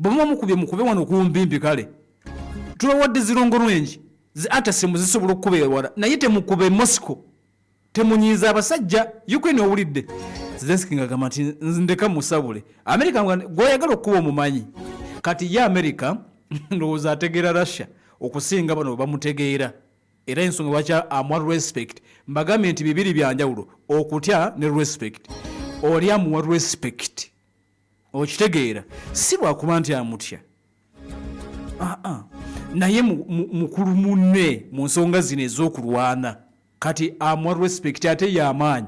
bwe mukube wano ku mbimbi kale tubawadde zirongolwengi ate simu zisobola okukuba ewala naye temukube Moscow temunyiiza abasajja Ukraine owulidde Zelensky ngagamba nti ndeka musabule America gwoyagala okuba omumanyi kati ye America ndowooza ategeera Russia okusinga bano bamutegeera era ensonga lwaki amuwa respect mbagambye nti bibiri byanjawulo okutya ne respect oli amuwa respect okitegeera si lwakuba nti amutya naye mukulu munne mu nsonga zino ez'okulwana kati amuwa respect ate y'amaanyi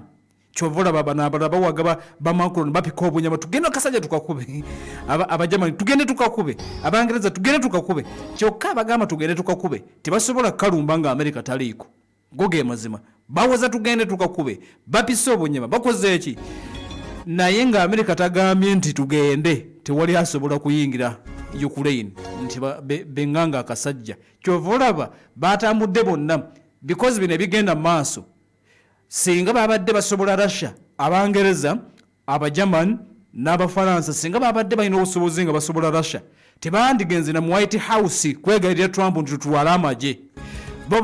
kyova olaba bano abalala bawaga bamankulu bapika obunyama tugende akasajja tukakube abajamani tugende tukakube abangereza tugende tukakube kyokka abagamba tugende tukakube tebasobola kalumba nga America taliiko goge mazima bawoza tugende tukakube bapisa obunyama bakoze eki naye nga America tagambye nti tugende tewali asobola kuyingira Ukraine nti benganga akasajja kyova olaba batambudde bonna because bino bigenda maaso singa babadde basobola Russia abangereza abajaman n'abafaransa singa babadde balina obusobozi nga basobola Russia tebandigenze na White House kwegalira Trump nti tutwale amagye bo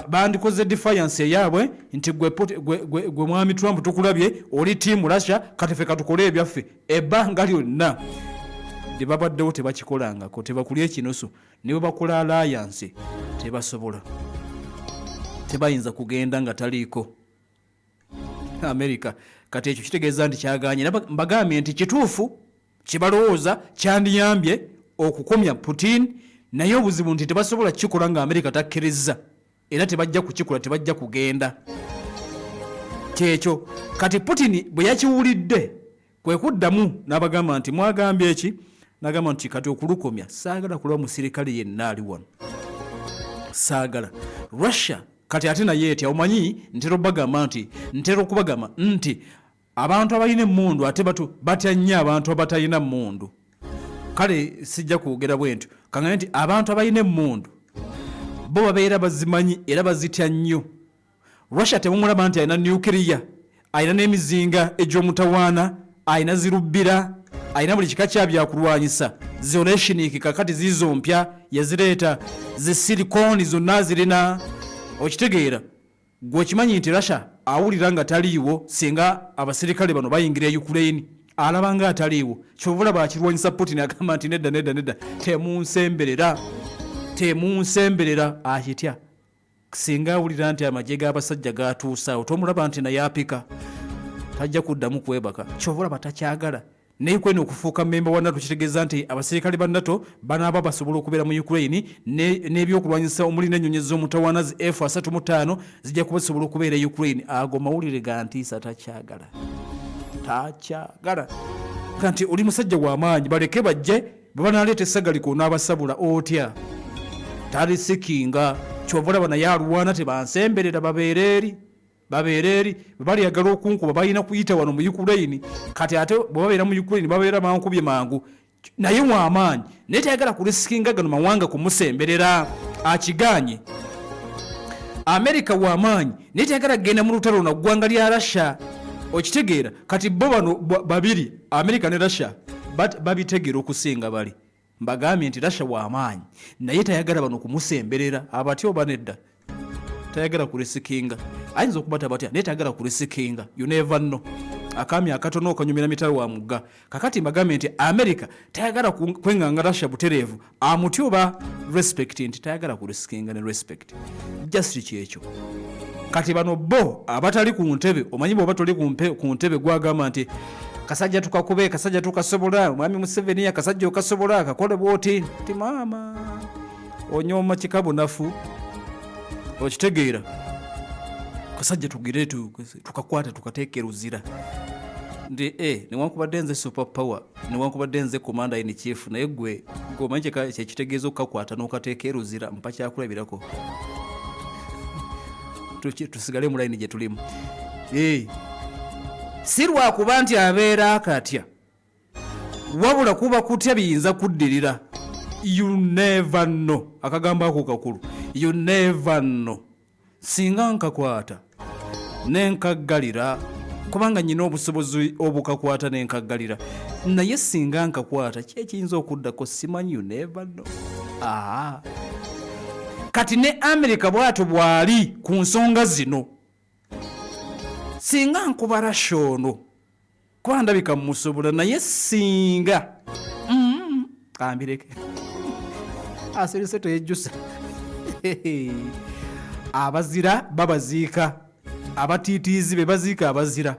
bandikoze defiance yaabwe nti gwe mwami Trump tukulabye oli team Russia katefe katukole ebyaffe ebbanga lyonna libabaddewo tebakikolangako tebakulya ekinoso nibo bakola alliance tebasobola tebayinza kugenda nga taliiko America kati ekyo kitegeeza nti kyaganye mbagambye nti kituufu kibalowooza kyandiyambye okukomya Putin naye obuzibu nti tebasobola kikola nga America takkiriza era tebajja kukikola tebajja kugenda kyekyo kati Putin bwe yakiwulidde kwe kuddamu n'abagamba nti mwagambye eki nagamba nti kati okulukomya saagala kulaba musirikale yenna ali wano saagala Russia kati ate naye etya omanyi ntero bagamba nti abantu abalina emmundu ate batya nnyo abantu abatalina mmundu kale sijja kwogera bwentyo kaŋŋambye nti abantu abalina emmundu bo babeera bazimanyi era bazitya nnyo Russia temumulaba nti alina nuclear alina n'emizinga egy'omutawaana alina zirubbira alina buli kika kyabyakulwanyisa zioreshinik kakati zizo mpya yazireeta zisilikoni zonna zirina okitegeera gwe kimanyi nti Russia awulira nga taliiwo singa abasirikale bano bayingira Ukraine alaba nga ataliiwo kyovula bakirwanyisa Putin agamba nti nedda temunsemberera akitya singa awulira nti amagye g'abasajja gatuusaawo tomulaba nti naye apika tajja kuddamu kwebaka kyovula batakyagala naye kwene okufuuka memba wa NATO kitegeeza nti abasirikale ba NATO banaaba basobola okubeera mu Ukraine n'ebyokulwanyisa omuli n'ennyonyi z'omutawaana zi F-35 zijja kuba zisobola okubeera Ukraine ago mawulire ga ntiisa takyagala kanti oli musajja w'amaanyi baleke bajje babanaleeta essagaliko n'abasabula otya talisikinga kyovulaba naye alwana tebansemberera babeera eri baliyagala okunkuba balina kuyita wano mu Ukraine kati ate bwe babeera mu Ukraine babeera bankubye mangu naye w'amaanyi naye tayagala kulisikinga gano mawanga kumusemberera akiganye America w'amaanyi naye tayagala kugenda mu lutalo na ggwanga lya Russia okitegeera kati bo bano babiri America ne Russia babitegeera okusinga bali mbagambye nti Russia w'amaanyi naye tayagala bano kumusemberera abatyo banedda tayagala kulisikinga ayinza okubata batya naye tayagala kulisikinga you never know akami akatono okanyumira mitalo wa mugga kakati mbagambye nti America tayagala kwenganga Russia butereevu amutyoba respect nti tayagala kulisikinga ne respect just kyekyo kati bano bo abatali ku ntebe omanyi bwo batali ku ntebe gwagamba nti kasajja tukakube kasajja tukasobola mwami Museveni akasajja okasobola akakole bwoti nti mama onyoma kikabu nafu okitegeera kasajja tugire tukakwata tukateekeruzira ndi newankubadde nze super power newankubadde nze commander in chief naye gwe omanyi kyekitegeeza okukakwata n'okateekeruzira mpa kyakulabirako tusigale mu layini gye tulimu si lwakuba nti abeera akatya wabula kuba kutya biyinza kuddirira you never know akagambo ako kakulu you never know singa nkakwata nenkaggalira kubanga nyina obusobozi obukakwata nenkaggalira naye singa nkakwata kyekiyinza okuddako simanyi, you never know. Kati ne America bwato bwali ku nsonga zino, singa nkubala shono kuba ndabika musobola, naye singa ambireke asirise teyejjusa abazira babaziika, abatiitiizi be baziika abazira.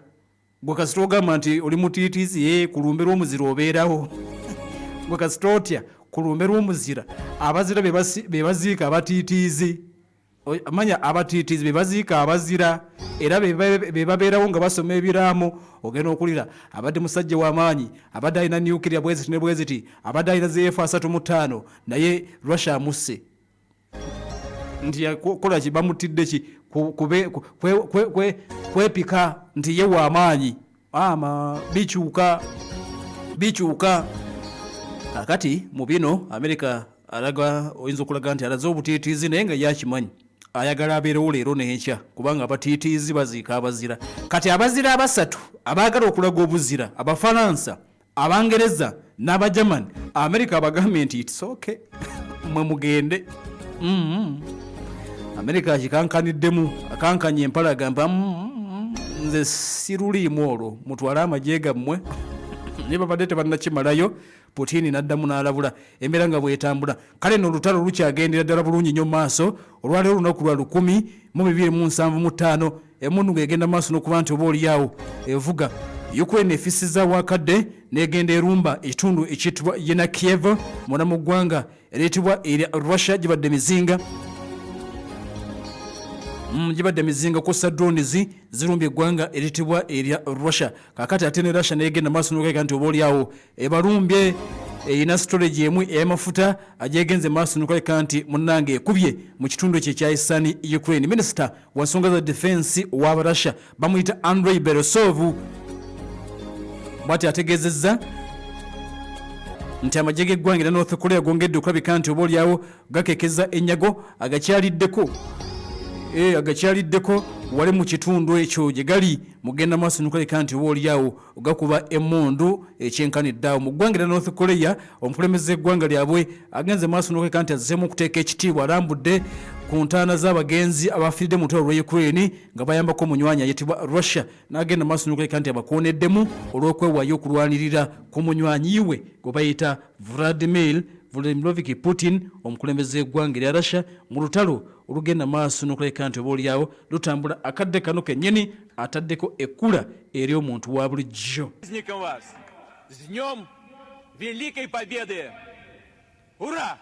Gwe kasita ogamba nti oli mutiitiizi, ku lumbe lw'omuzira obeerawo. Gwe kasita otya ku lumbe lw'omuzira, abazira be baziika abatiitiizi. Amanya abatiitiizi be baziika abazira, era be babeerawo nga basoma ebiraamo. Ogenda okulira abadde musajja w'amaanyi, abadde alina nuclear bweziti ne bweziti, abadde alina ZF-35, naye Russia amusse. Nti yakola ki, bamutidde ki, kwepika nti ye w'amaanyi. Bikyuka. Kakati mu bino America alaga, oyinza okulaga nti alaze obutiitiizi naye nga yakimanyi. Ayagala abeerewo leero n'enkya, kubanga abatiitiizi baziika abazira. Kati abazira abasatu abaagala okulaga obuzira, Abafalansa, Abangereza n'Abajamani, America abagambye nti it's okay, mwe mugende. America akikankaniddemu, akankanye empala agamba nze siruliimu olwo, mutwale amagye gammwe. Ne babadde tebannakimalayo, Putin n'addamu n'alabula embeera nga bw'etambula. Kale nno olutalo lukyagendera ddala bulungi nnyo mu maaso. Olwaleero olunaku lwa 10/275 emmundu ng'egenda maaso n'okuba nti oba oliawo evuga. Ukraine efisizza wakadde n'egenda erumba ekitundu ekiyitibwa Yenakiev munda mu ggwanga eriyitibwa erya Russia, gibadde mizinga. Gibadde mizinga kosa drones zirumbye eggwanga eritibwa erya Russia. Kakati ate ne Russia n'egenda maaso n'okulaga nti oba oliawo ebalumbye, erina storage emu ey'amafuta agyegenze maaso n'okulaga nti munnange ekubye mu kitundu ekyo ekya Eastern Ukraine. Minisita wa nsonga za defense w'aba Russia bamuyita Andrei Beresov bw'ati ategeezezza nti amagye g'eggwanga era North Korea gongedde okulabika nti oba oliawo gakekeza enyago agakyaliddeko wali mu kitundu ekyo gye gali. Mugenda maaso n'okulabika nti oba oliawo gakuba emmundu ekyenkaniddeawo. Mu ggwanga lya North Korea, omukulembeze eggwanga lyabwe agenze maaso n'okulabika nti azzeemu okuteeka ekitiibwa, alambudde ku ntaana z'abagenzi abafiiridde mu lutalo lwa Ukraine nga bayambako munywanyi ayitibwa Russia, n'agenda maaso n'okulabika nti abakooneddemu olw'okwewaayo okulwanirira ku munywanyi we gwe bayita Vladimir Putin, omukulembeze eggwanga lya Russia mu lutalo olugenda maaso n'okulabika nti oba oliawo lutambula akadde kano kennyini ataddeko ekkula eri omuntu wa bulijjo. С днем Великой Победы! Ура!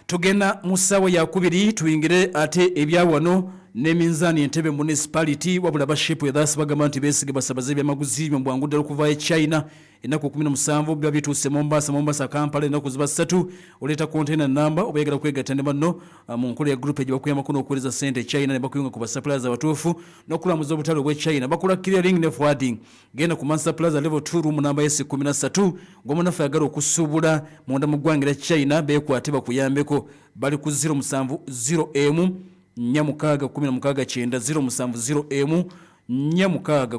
Tugenda mu ssaawa ya 2 tuyingire ate ebyawano n'eminzaani Entebbe municipality. Wabula bashipu edhasi bagamba nti beesige basabaze ebyamaguzi mu bwangu ddala okuva e China. Ennaku 17 biba bituuse Mombasa, Kampala ennaku ziba 3. Oleeta container number oba oyagala kwegatta ne banno mu nkola ya group gye bakuyambako n'okuweereza ssente e China ne bakuyunga ku basuppliers abatuufu n'okulamuza obutale obw'e China. Bakola clearing ne forwarding. Genda ku Mansa Plaza level 2 room number S13 ng'omunafu ayagala okusuubula munda mu ggwanga lya China beekwate bakuyambeko. Bali ku 070 Nyamukaga 16 Nyamukaga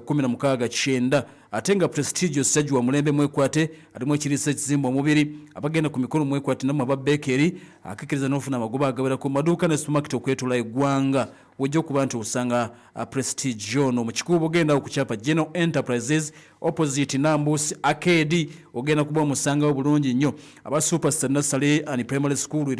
16 ate nga prestigious Sajju wa Mulembe mwekwate alimu ekirisa ekizimba omubiri abagenda ku mikolo mwekwate namwe ababekeri akikiriza n'ofuna amagoba agabera ku maduuka ne supermarket okwetula eggwanga. Wojja okuba nti osanga Prestige ono mu kikubo ogenda okukyapa General Enterprises opposite Nambus Arcade ogenda kuba omusangawo bulungi nnyo. Aba Superstar Nursery and Primary School